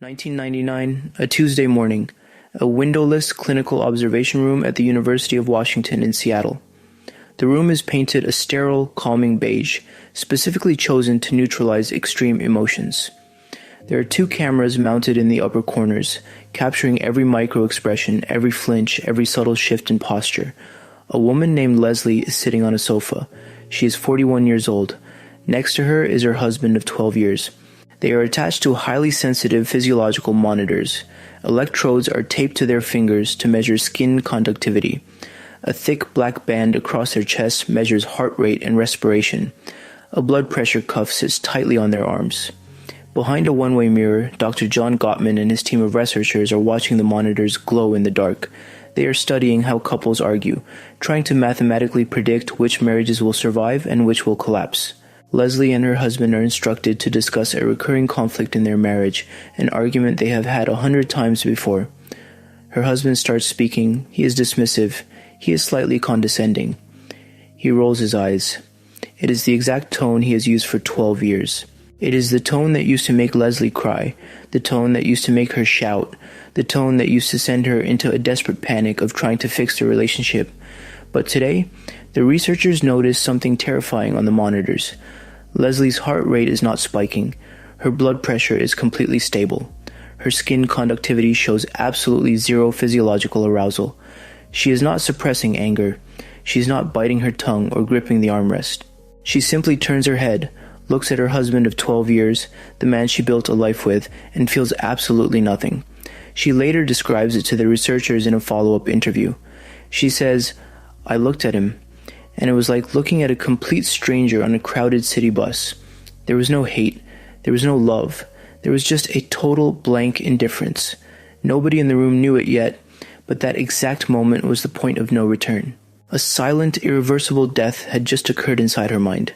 1999, a Tuesday morning, a windowless clinical observation room at the University of Washington in Seattle. The room is painted a sterile, calming beige, specifically chosen to neutralize extreme emotions. There are 2 cameras mounted in the upper corners, capturing every micro-expression, every flinch, every subtle shift in posture. A woman named Leslie is sitting on a sofa. She is 41 years old. Next to her is her husband of 12 years. They are attached to highly sensitive physiological monitors. Electrodes are taped to their fingers to measure skin conductivity. A thick black band across their chests measures heart rate and respiration. A blood pressure cuff sits tightly on their arms. Behind a one-way mirror, Dr. John Gottman and his team of researchers are watching the monitors glow in the dark. They are studying how couples argue, trying to mathematically predict which marriages will survive and which will collapse. Leslie and her husband are instructed to discuss a recurring conflict in their marriage, an argument they have had 100 times before. Her husband starts speaking. He is dismissive. He is slightly condescending. He rolls his eyes. It is the exact tone he has used for 12 years. It is the tone that used to make Leslie cry, the tone that used to make her shout, the tone that used to send her into a desperate panic of trying to fix the relationship. But today, the researchers notice something terrifying on the monitors. Leslie's heart rate is not spiking. Her blood pressure is completely stable. Her skin conductivity shows absolutely zero physiological arousal. She is not suppressing anger. She is not biting her tongue or gripping the armrest. She simply turns her head, looks at her husband of 12 years, the man she built a life with, and feels absolutely nothing. She later describes it to the researchers in a follow-up interview. She says, "I looked at him, and it was like looking at a complete stranger on a crowded city bus. There was no hate. There was no love. There was just a total blank indifference. Nobody in the room knew it yet, but that exact moment was the point of no return." A silent, irreversible death had just occurred inside her mind.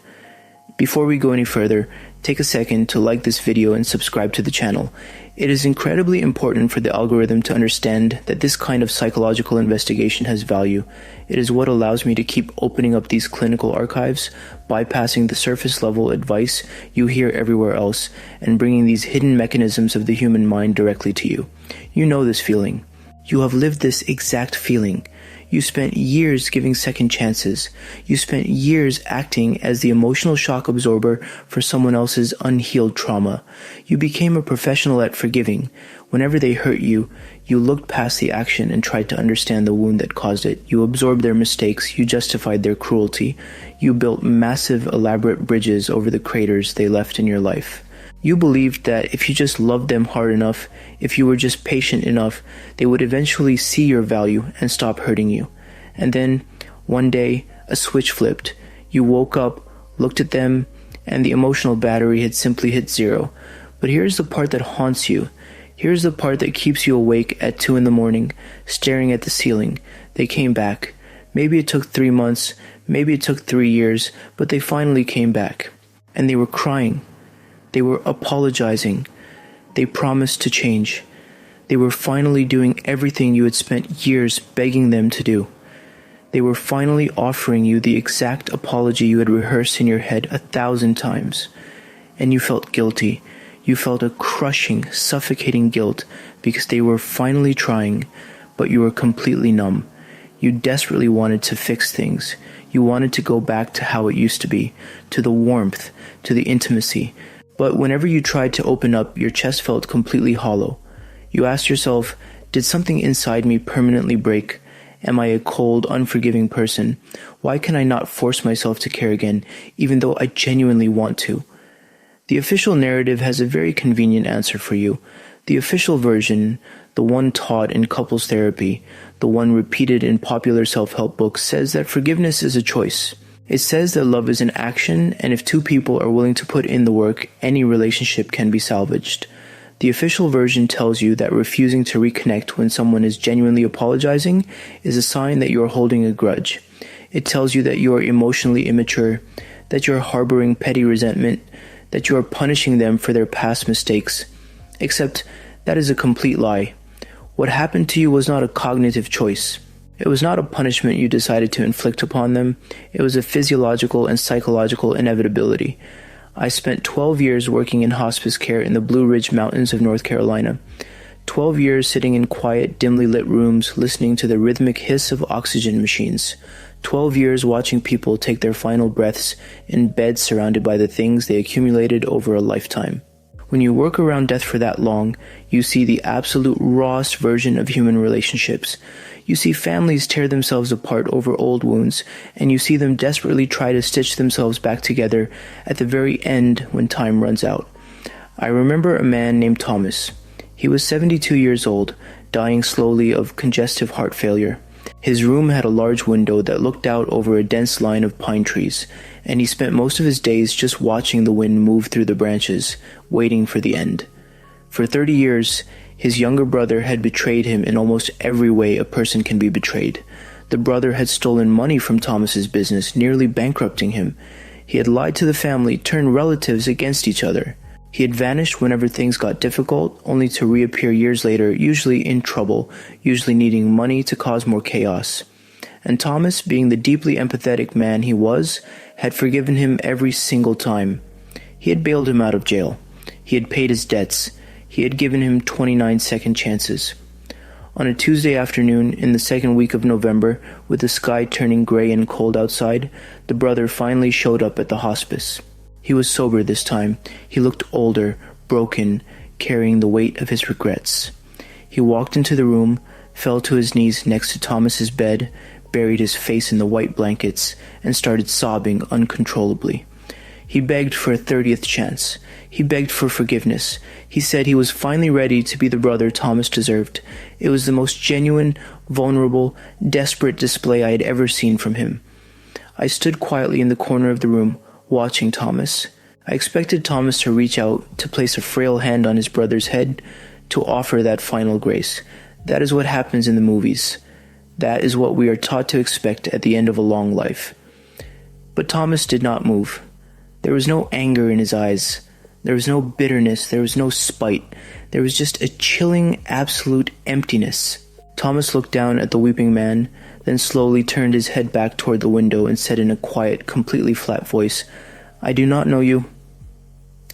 Before we go any further, take a second to like this video and subscribe to the channel. It is incredibly important for the algorithm to understand that this kind of psychological investigation has value. It is what allows me to keep opening up these clinical archives, bypassing the surface level advice you hear everywhere else, and bringing these hidden mechanisms of the human mind directly to you. You know this feeling. You have lived this exact feeling. You spent years giving second chances. You spent years acting as the emotional shock absorber for someone else's unhealed trauma. You became a professional at forgiving. Whenever they hurt you, you looked past the action and tried to understand the wound that caused it. You absorbed their mistakes. You justified their cruelty. You built massive, elaborate bridges over the craters they left in your life. You believed that if you just loved them hard enough, if you were just patient enough, they would eventually see your value and stop hurting you. And then, one day, a switch flipped. You woke up, looked at them, and the emotional battery had simply hit zero. But here's the part that haunts you. Here's the part that keeps you awake at 2 in the morning, staring at the ceiling. They came back. Maybe it took 3 months, maybe it took 3 years, but they finally came back. And they were crying. They were apologizing. They promised to change. They were finally doing everything you had spent years begging them to do. They were finally offering you the exact apology you had rehearsed in your head 1,000 times. And you felt guilty. You felt a crushing, suffocating guilt because they were finally trying, but you were completely numb. You desperately wanted to fix things. You wanted to go back to how it used to be, to the warmth, to the intimacy. But whenever you tried to open up, your chest felt completely hollow. You asked yourself, did something inside me permanently break? Am I a cold, unforgiving person? Why can I not force myself to care again, even though I genuinely want to? The official narrative has a very convenient answer for you. The official version, the one taught in couples therapy, the one repeated in popular self-help books, says that forgiveness is a choice. It says that love is an action, and if 2 people are willing to put in the work, any relationship can be salvaged. The official version tells you that refusing to reconnect when someone is genuinely apologizing is a sign that you are holding a grudge. It tells you that you are emotionally immature, that you are harboring petty resentment, that you are punishing them for their past mistakes. Except that is a complete lie. What happened to you was not a cognitive choice. It was not a punishment you decided to inflict upon them. It was a physiological and psychological inevitability. I spent 12 years working in hospice care in the Blue Ridge Mountains of North Carolina. 12 years sitting in quiet, dimly lit rooms, listening to the rhythmic hiss of oxygen machines. 12 years watching people take their final breaths in beds surrounded by the things they accumulated over a lifetime. When you work around death for that long, you see the absolute rawest version of human relationships. You see families tear themselves apart over old wounds, and you see them desperately try to stitch themselves back together at the very end when time runs out. I remember a man named Thomas. He was 72 years old, dying slowly of congestive heart failure. His room had a large window that looked out over a dense line of pine trees, and he spent most of his days just watching the wind move through the branches, waiting for the end. For 30 years, his younger brother had betrayed him in almost every way a person can be betrayed. The brother had stolen money from Thomas's business, nearly bankrupting him. He had lied to the family, turned relatives against each other. He had vanished whenever things got difficult, only to reappear years later, usually in trouble, usually needing money to cause more chaos. And Thomas, being the deeply empathetic man he was, had forgiven him every single time. He had bailed him out of jail. He had paid his debts. He had given him 29 second chances. On a Tuesday afternoon in the second week of November, with the sky turning gray and cold outside, the brother finally showed up at the hospice. He was sober this time. He looked older, broken, carrying the weight of his regrets. He walked into the room, fell to his knees next to Thomas's bed, buried his face in the white blankets, and started sobbing uncontrollably. He begged for a 30th chance. He begged for forgiveness. He said he was finally ready to be the brother Thomas deserved. It was the most genuine, vulnerable, desperate display I had ever seen from him. I stood quietly in the corner of the room, watching Thomas. I expected Thomas to reach out, to place a frail hand on his brother's head, to offer that final grace. That is what happens in the movies. That is what we are taught to expect at the end of a long life. But Thomas did not move. There was no anger in his eyes. There was no bitterness. There was no spite. There was just a chilling, absolute emptiness. Thomas looked down at the weeping man, then slowly turned his head back toward the window and said in a quiet, completely flat voice, "I do not know you."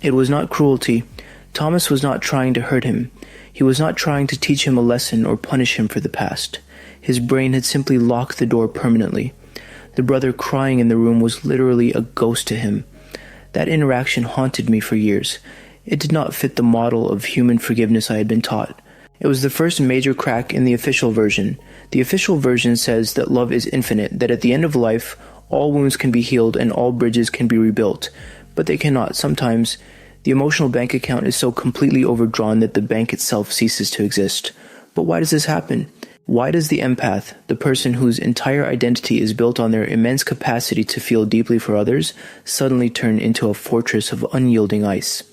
It was not cruelty. Thomas was not trying to hurt him. He was not trying to teach him a lesson or punish him for the past. His brain had simply locked the door permanently. The brother crying in the room was literally a ghost to him. That interaction haunted me for years. It did not fit the model of human forgiveness I had been taught. It was the first major crack in the official version. The official version says that love is infinite, that at the end of life, all wounds can be healed and all bridges can be rebuilt. But they cannot. Sometimes, the emotional bank account is so completely overdrawn that the bank itself ceases to exist. But why does this happen? Why does the empath, the person whose entire identity is built on their immense capacity to feel deeply for others, suddenly turn into a fortress of unyielding ice?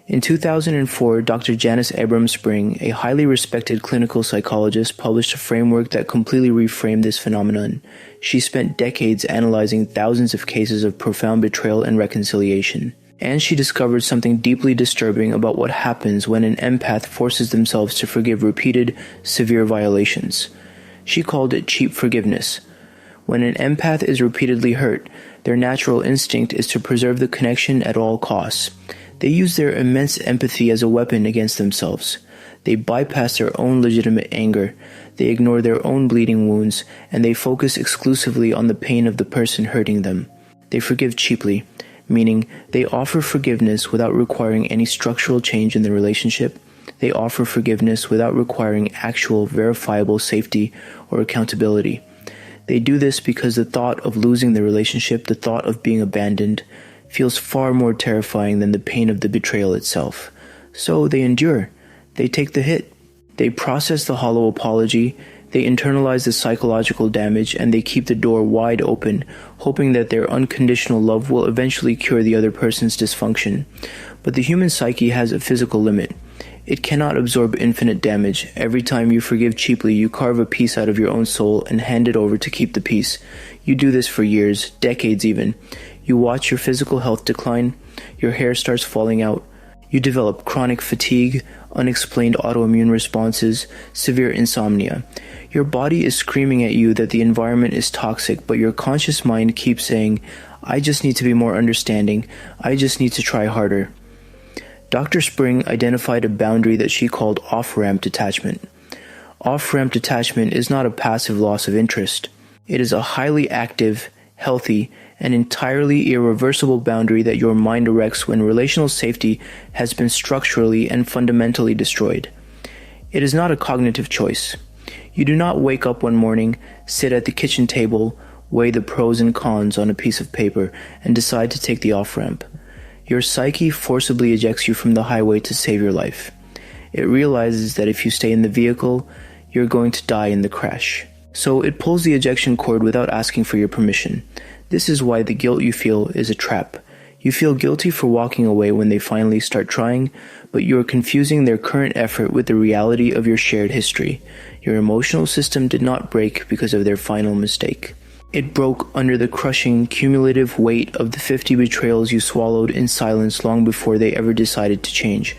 In 2004, Dr. Janice Abrahms Spring, a highly respected clinical psychologist, published a framework that completely reframed this phenomenon. She spent decades analyzing thousands of cases of profound betrayal and reconciliation. And she discovered something deeply disturbing about what happens when an empath forces themselves to forgive repeated, severe violations. She called it cheap forgiveness. When an empath is repeatedly hurt, their natural instinct is to preserve the connection at all costs. They use their immense empathy as a weapon against themselves. They bypass their own legitimate anger. They ignore their own bleeding wounds, and they focus exclusively on the pain of the person hurting them. They forgive cheaply, meaning they offer forgiveness without requiring any structural change in the relationship. They offer forgiveness without requiring actual verifiable safety or accountability. They do this because the thought of losing the relationship, the thought of being abandoned, feels far more terrifying than the pain of the betrayal itself. So they endure. They take the hit. They process the hollow apology. They internalize the psychological damage, and they keep the door wide open, hoping that their unconditional love will eventually cure the other person's dysfunction. But the human psyche has a physical limit. It cannot absorb infinite damage. Every time you forgive cheaply, you carve a piece out of your own soul and hand it over to keep the peace. You do this for years, decades even. You watch your physical health decline. Your hair starts falling out. You develop chronic fatigue, unexplained autoimmune responses, severe insomnia. Your body is screaming at you that the environment is toxic, but your conscious mind keeps saying, I just need to be more understanding. I just need to try harder. Dr. Spring identified a boundary that she called off-ramp detachment. Off-ramp detachment is not a passive loss of interest. It is a highly active, healthy, and entirely irreversible boundary that your mind erects when relational safety has been structurally and fundamentally destroyed. It is not a cognitive choice. You do not wake up one morning, sit at the kitchen table, weigh the pros and cons on a piece of paper, and decide to take the off-ramp. Your psyche forcibly ejects you from the highway to save your life. It realizes that if you stay in the vehicle, you're going to die in the crash. So it pulls the ejection cord without asking for your permission. This is why the guilt you feel is a trap. You feel guilty for walking away when they finally start trying, but you are confusing their current effort with the reality of your shared history. Your emotional system did not break because of their final mistake. It broke under the crushing, cumulative weight of the 50 betrayals you swallowed in silence long before they ever decided to change.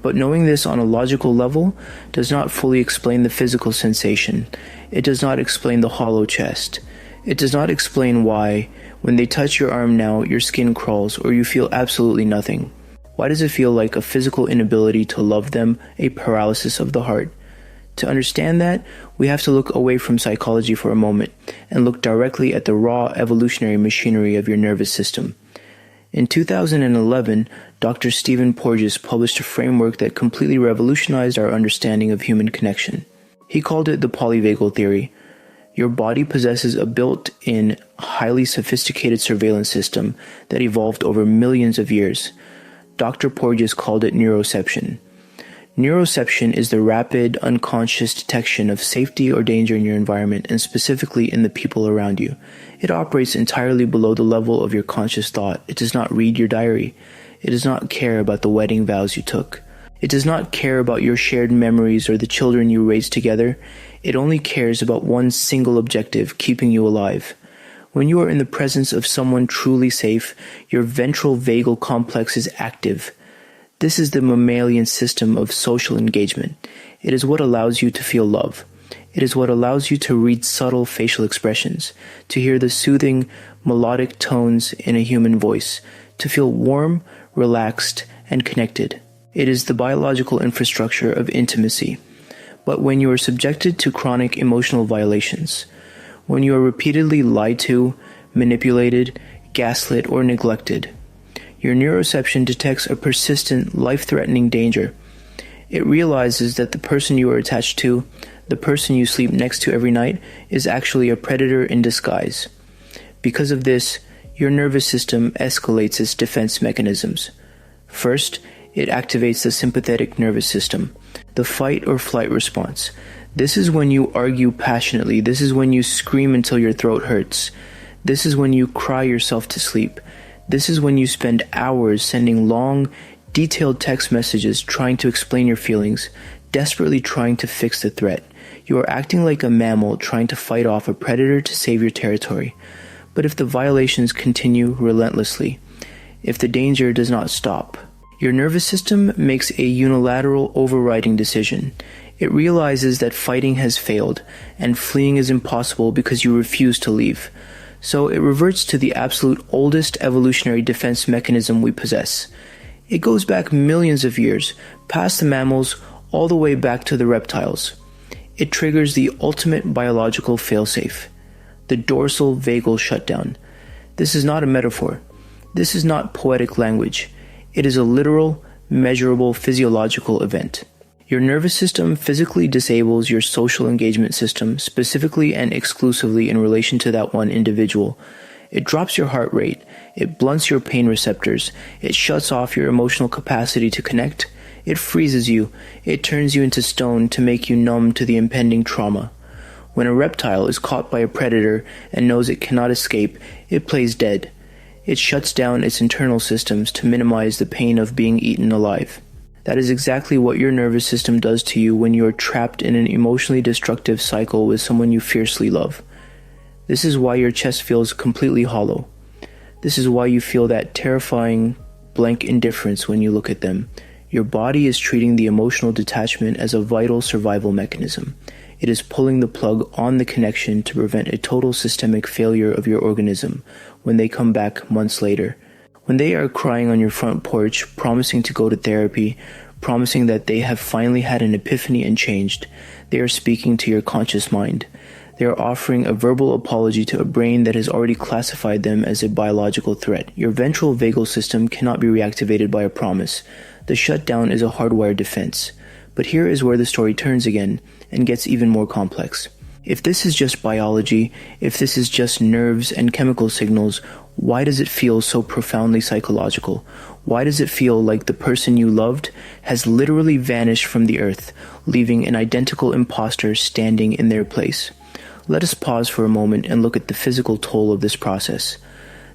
But knowing this on a logical level does not fully explain the physical sensation. It does not explain the hollow chest. It does not explain why, when they touch your arm now, your skin crawls or you feel absolutely nothing. Why does it feel like a physical inability to love them, a paralysis of the heart? To understand that, we have to look away from psychology for a moment and look directly at the raw evolutionary machinery of your nervous system. In 2011, Dr. Stephen Porges published a framework that completely revolutionized our understanding of human connection. He called it the Polyvagal theory. Your body possesses a built-in, highly sophisticated surveillance system that evolved over millions of years. Dr. Porges called it neuroception. Neuroception is the rapid, unconscious detection of safety or danger in your environment, and specifically in the people around you. It operates entirely below the level of your conscious thought. It does not read your diary. It does not care about the wedding vows you took. It does not care about your shared memories or the children you raised together. It only cares about one single objective, keeping you alive. When you are in the presence of someone truly safe, your ventral vagal complex is active. This is the mammalian system of social engagement. It is what allows you to feel love. It is what allows you to read subtle facial expressions, to hear the soothing, melodic tones in a human voice, to feel warm, relaxed, and connected. It is the biological infrastructure of intimacy. But when you are subjected to chronic emotional violations, when you are repeatedly lied to, manipulated, gaslit, or neglected, your neuroception detects a persistent, life-threatening danger. It realizes that the person you are attached to, the person you sleep next to every night, is actually a predator in disguise. Because of this, your nervous system escalates its defense mechanisms. First, it activates the sympathetic nervous system, the fight or flight response. This is when you argue passionately. This is when you scream until your throat hurts. This is when you cry yourself to sleep. This is when you spend hours sending long, detailed text messages trying to explain your feelings, desperately trying to fix the threat. You are acting like a mammal trying to fight off a predator to save your territory. But if the violations continue relentlessly, if the danger does not stop, your nervous system makes a unilateral overriding decision. It realizes that fighting has failed, and fleeing is impossible because you refuse to leave. So it reverts to the absolute oldest evolutionary defense mechanism we possess. It goes back millions of years, past the mammals, all the way back to the reptiles. It triggers the ultimate biological failsafe, the dorsal vagal shutdown. This is not a metaphor. This is not poetic language. It is a literal, measurable physiological event. Your nervous system physically disables your social engagement system, specifically and exclusively in relation to that one individual. It drops your heart rate. It blunts your pain receptors. It shuts off your emotional capacity to connect. It freezes you. It turns you into stone to make you numb to the impending trauma. When a reptile is caught by a predator and knows it cannot escape, it plays dead. It shuts down its internal systems to minimize the pain of being eaten alive. That is exactly what your nervous system does to you when you are trapped in an emotionally destructive cycle with someone you fiercely love. This is why your chest feels completely hollow. This is why you feel that terrifying, blank indifference when you look at them. Your body is treating the emotional detachment as a vital survival mechanism. It is pulling the plug on the connection to prevent a total systemic failure of your organism when they come back months later. When they are crying on your front porch, promising to go to therapy, promising that they have finally had an epiphany and changed, they are speaking to your conscious mind. They are offering a verbal apology to a brain that has already classified them as a biological threat. Your ventral vagal system cannot be reactivated by a promise. The shutdown is a hardwired defense. But here is where the story turns again and gets even more complex. If this is just biology, if this is just nerves and chemical signals, why does it feel so profoundly psychological? Why does it feel like the person you loved has literally vanished from the earth, leaving an identical imposter standing in their place? Let us pause for a moment and look at the physical toll of this process.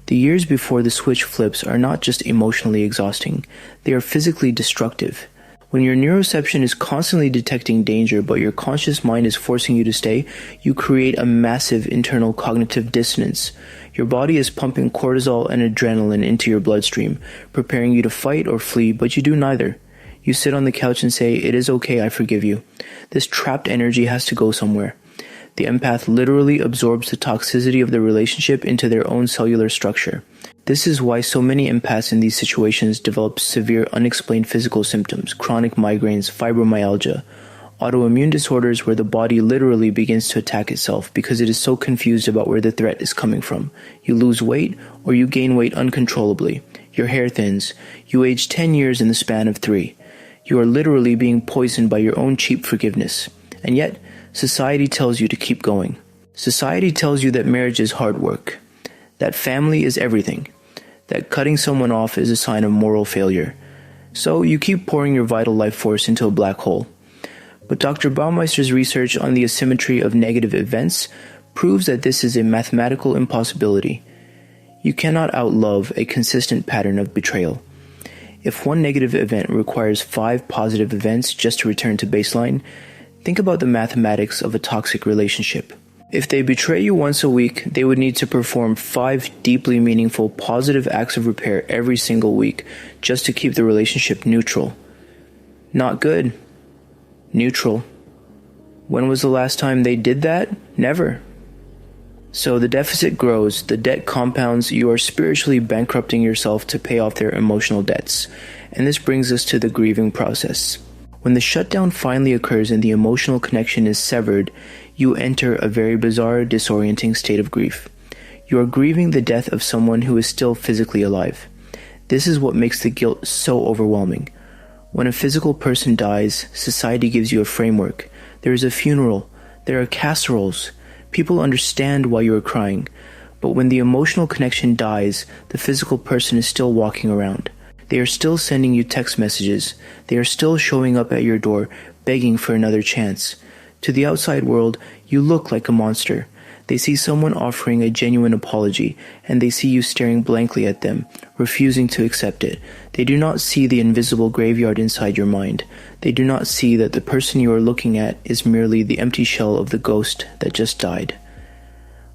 The years before the switch flips are not just emotionally exhausting, they are physically destructive. When your neuroception is constantly detecting danger but your conscious mind is forcing you to stay, you create a massive internal cognitive dissonance. Your body is pumping cortisol and adrenaline into your bloodstream, preparing you to fight or flee, but you do neither. You sit on the couch and say, "It is okay, I forgive you." This trapped energy has to go somewhere. The empath literally absorbs the toxicity of the relationship into their own cellular structure. This is why so many empaths in these situations develop severe unexplained physical symptoms, chronic migraines, fibromyalgia, autoimmune disorders where the body literally begins to attack itself because it is so confused about where the threat is coming from. You lose weight or you gain weight uncontrollably. Your hair thins. You age 10 years in the span of 3. You are literally being poisoned by your own cheap forgiveness. And yet, society tells you to keep going. Society tells you that marriage is hard work, that family is everything, that cutting someone off is a sign of moral failure. So you keep pouring your vital life force into a black hole. But Dr. Baumeister's research on the asymmetry of negative events proves that this is a mathematical impossibility. You cannot outlove a consistent pattern of betrayal. If one negative event requires 5 positive events just to return to baseline, think about the mathematics of a toxic relationship. If they betray you once a week, they would need to perform 5 deeply meaningful positive acts of repair every single week just to keep the relationship neutral. Not good. Neutral. When was the last time they did that? Never. So the deficit grows, the debt compounds, you are spiritually bankrupting yourself to pay off their emotional debts. And this brings us to the grieving process. When the shutdown finally occurs and the emotional connection is severed, you enter a very bizarre, disorienting state of grief. You are grieving the death of someone who is still physically alive. This is what makes the guilt so overwhelming. When a physical person dies, society gives you a framework. There is a funeral. There are casseroles. People understand why you are crying. But when the emotional connection dies, the physical person is still walking around. They are still sending you text messages. They are still showing up at your door, begging for another chance. To the outside world, you look like a monster. They see someone offering a genuine apology, and they see you staring blankly at them, refusing to accept it. They do not see the invisible graveyard inside your mind. They do not see that the person you are looking at is merely the empty shell of the ghost that just died.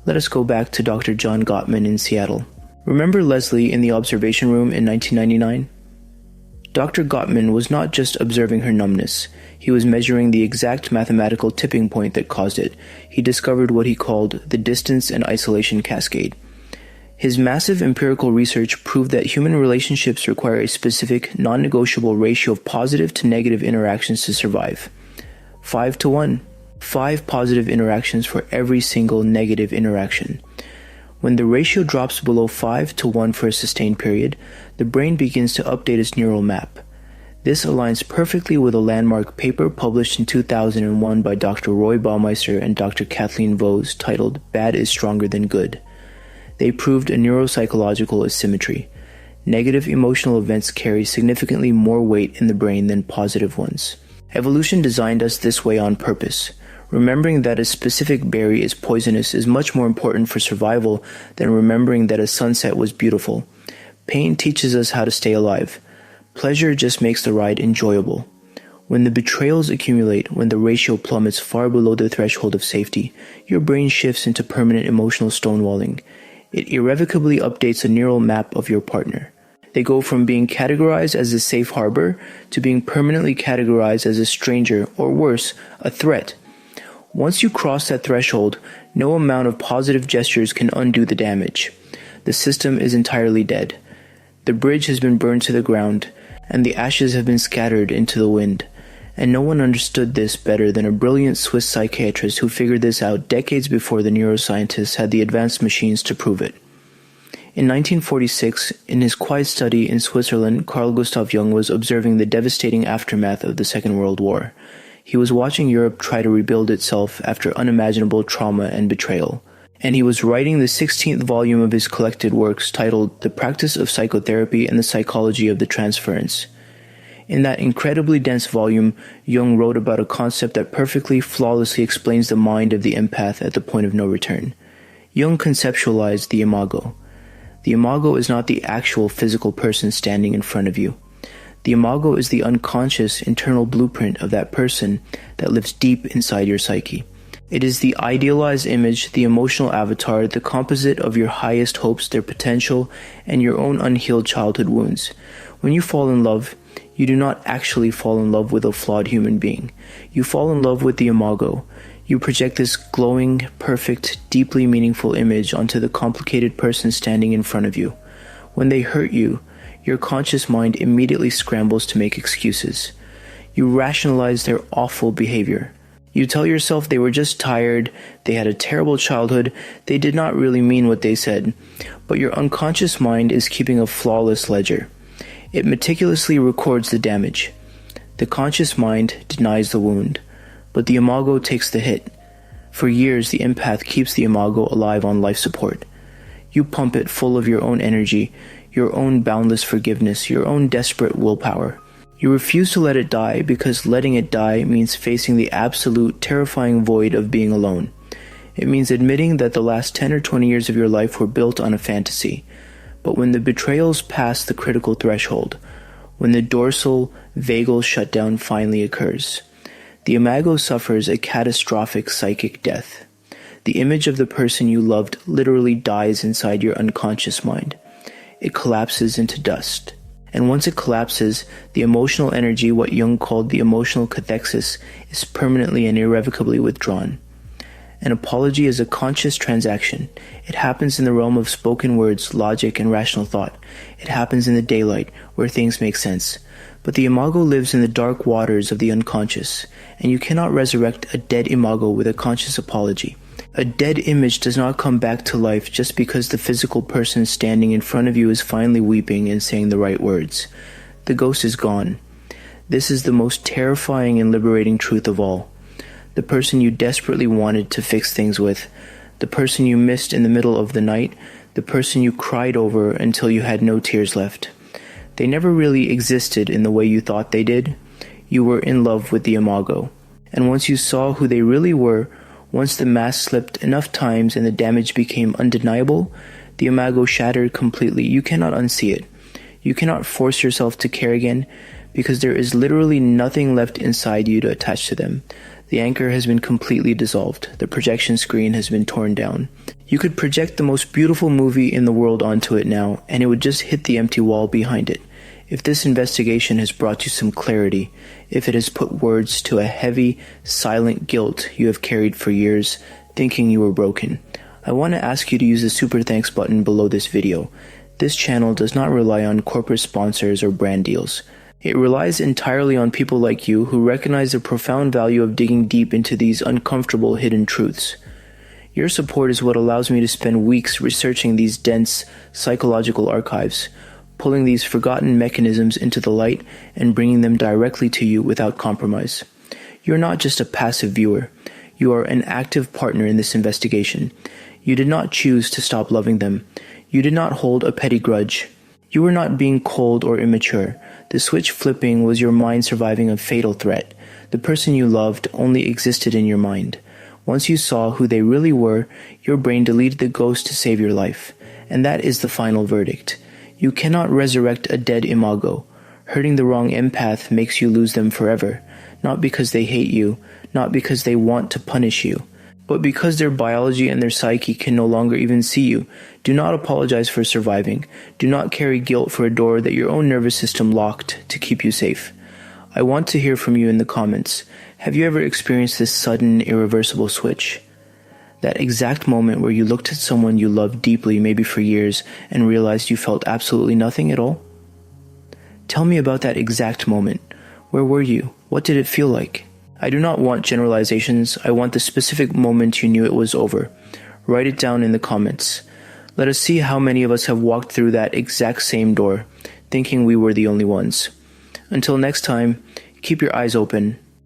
Let us go back to Dr. John Gottman in Seattle. Remember Leslie in the observation room in 1999? Dr. Gottman was not just observing her numbness. He was measuring the exact mathematical tipping point that caused it. He discovered what he called the Distance and Isolation Cascade. His massive empirical research proved that human relationships require a specific, non-negotiable ratio of positive to negative interactions to survive. 5-to-1. 5 positive interactions for every single negative interaction. When the ratio drops below 5-to-1 for a sustained period, the brain begins to update its neural map. This aligns perfectly with a landmark paper published in 2001 by Dr. Roy Baumeister and Dr. Kathleen Vose titled "Bad is Stronger Than Good." They proved a neuropsychological asymmetry. Negative emotional events carry significantly more weight in the brain than positive ones. Evolution designed us this way on purpose. Remembering that a specific berry is poisonous is much more important for survival than remembering that a sunset was beautiful. Pain teaches us how to stay alive. Pleasure just makes the ride enjoyable. When the betrayals accumulate, when the ratio plummets far below the threshold of safety, your brain shifts into permanent emotional stonewalling. It irrevocably updates the neural map of your partner. They go from being categorized as a safe harbor to being permanently categorized as a stranger, or worse, a threat. Once you cross that threshold, no amount of positive gestures can undo the damage. The system is entirely dead. The bridge has been burned to the ground, and the ashes have been scattered into the wind. And no one understood this better than a brilliant Swiss psychiatrist who figured this out decades before the neuroscientists had the advanced machines to prove it. In 1946, in his quiet study in Switzerland, Carl Gustav Jung was observing the devastating aftermath of the Second World War. He was watching Europe try to rebuild itself after unimaginable trauma and betrayal. And he was writing the 16th volume of his collected works titled The Practice of Psychotherapy and the Psychology of the Transference. In that incredibly dense volume, Jung wrote about a concept that perfectly, flawlessly explains the mind of the empath at the point of no return. Jung conceptualized the Imago. The Imago is not the actual physical person standing in front of you. The Imago is the unconscious internal blueprint of that person that lives deep inside your psyche. It is the idealized image, the emotional avatar, the composite of your highest hopes, their potential, and your own unhealed childhood wounds. When you fall in love, you do not actually fall in love with a flawed human being. You fall in love with the Imago. You project this glowing, perfect, deeply meaningful image onto the complicated person standing in front of you. When they hurt you, your conscious mind immediately scrambles to make excuses. You rationalize their awful behavior. You tell yourself they were just tired, they had a terrible childhood, they did not really mean what they said, but your unconscious mind is keeping a flawless ledger. It meticulously records the damage. The conscious mind denies the wound, but the Imago takes the hit. For years, the empath keeps the Imago alive on life support. You pump it full of your own energy, your own boundless forgiveness, your own desperate willpower. You refuse to let it die because letting it die means facing the absolute, terrifying void of being alone. It means admitting that the last 10 or 20 years of your life were built on a fantasy. But when the betrayals pass the critical threshold, when the dorsal, vagal shutdown finally occurs, the Imago suffers a catastrophic psychic death. The image of the person you loved literally dies inside your unconscious mind. It collapses into dust. And once it collapses, the emotional energy, what Jung called the emotional cathexis, is permanently and irrevocably withdrawn. An apology is a conscious transaction. It happens in the realm of spoken words, logic, and rational thought. It happens in the daylight, where things make sense. But the Imago lives in the dark waters of the unconscious, and you cannot resurrect a dead Imago with a conscious apology. A dead image does not come back to life just because the physical person standing in front of you is finally weeping and saying the right words. The ghost is gone. This is the most terrifying and liberating truth of all. The person you desperately wanted to fix things with, the person you missed in the middle of the night, the person you cried over until you had no tears left. They never really existed in the way you thought they did. You were in love with the Imago. And once you saw who they really were, once the mask slipped enough times and the damage became undeniable, the Imago shattered completely. You cannot unsee it. You cannot force yourself to care again because there is literally nothing left inside you to attach to them. The anchor has been completely dissolved. The projection screen has been torn down. You could project the most beautiful movie in the world onto it now, and it would just hit the empty wall behind it. If this investigation has brought you some clarity, if it has put words to a heavy, silent guilt you have carried for years, thinking you were broken, I want to ask you to use the super thanks button below this video. This channel does not rely on corporate sponsors or brand deals. It relies entirely on people like you who recognize the profound value of digging deep into these uncomfortable hidden truths. Your support is what allows me to spend weeks researching these dense psychological archives, pulling these forgotten mechanisms into the light and bringing them directly to you without compromise. You're not just a passive viewer. You are an active partner in this investigation. You did not choose to stop loving them. You did not hold a petty grudge. You were not being cold or immature. The switch flipping was your mind surviving a fatal threat. The person you loved only existed in your mind. Once you saw who they really were, your brain deleted the ghost to save your life. And that is the final verdict. You cannot resurrect a dead Imago. Hurting the wrong empath makes you lose them forever, not because they hate you, not because they want to punish you, but because their biology and their psyche can no longer even see you. Do not apologize for surviving. Do not carry guilt for a door that your own nervous system locked to keep you safe. I want to hear from you in the comments. Have you ever experienced this sudden, irreversible switch? That exact moment where you looked at someone you loved deeply, maybe for years, and realized you felt absolutely nothing at all? Tell me about that exact moment. Where were you? What did it feel like? I do not want generalizations. I want the specific moment you knew it was over. Write it down in the comments. Let us see how many of us have walked through that exact same door, thinking we were the only ones. Until next time, keep your eyes open